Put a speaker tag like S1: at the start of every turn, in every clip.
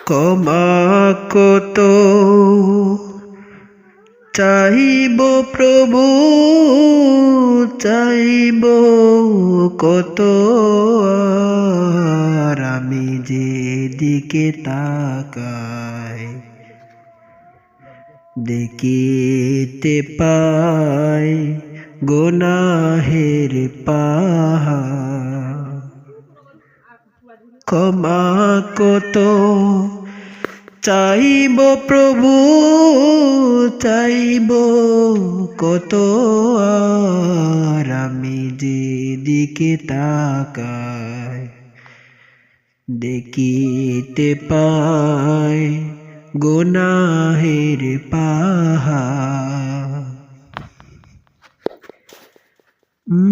S1: ক্ষমা কত চাইব প্রভু, চাইব কত, আর আমি যেদিকে তাকাই দেখিতে পাই গুনাহের পাহাড়। ক্ষমা কত চাইব প্রভু, চাইব কত, আর আমি যেদিকে তাকাই দেখিতে পাই গুনাহের পাহাড়।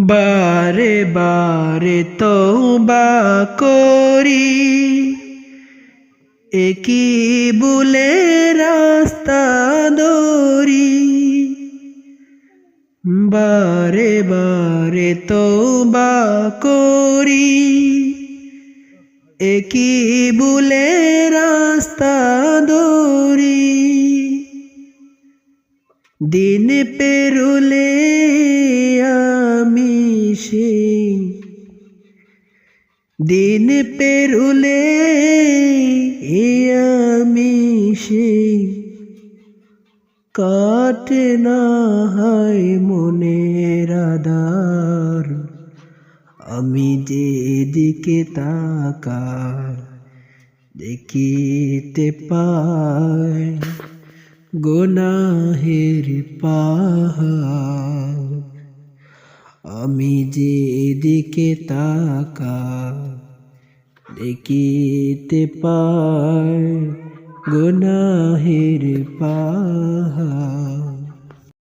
S1: বারে বারে তওবা করি, একই ভুলে রাস্তা ধরি। বারে বারে তওবা করি, একই ভুলে রাস্তা ধরি। দিন পেরুলে আমি সেই, দিন পেরুলে আমি সেই, কাটে না হয় মনের আধার। আমি যেদিকে তাকাই দেখিতে পাই গুনাহের পাহাড়। আমি যেদিকে তাকাই দেখিতে পাই গুনাহের পাহাড়।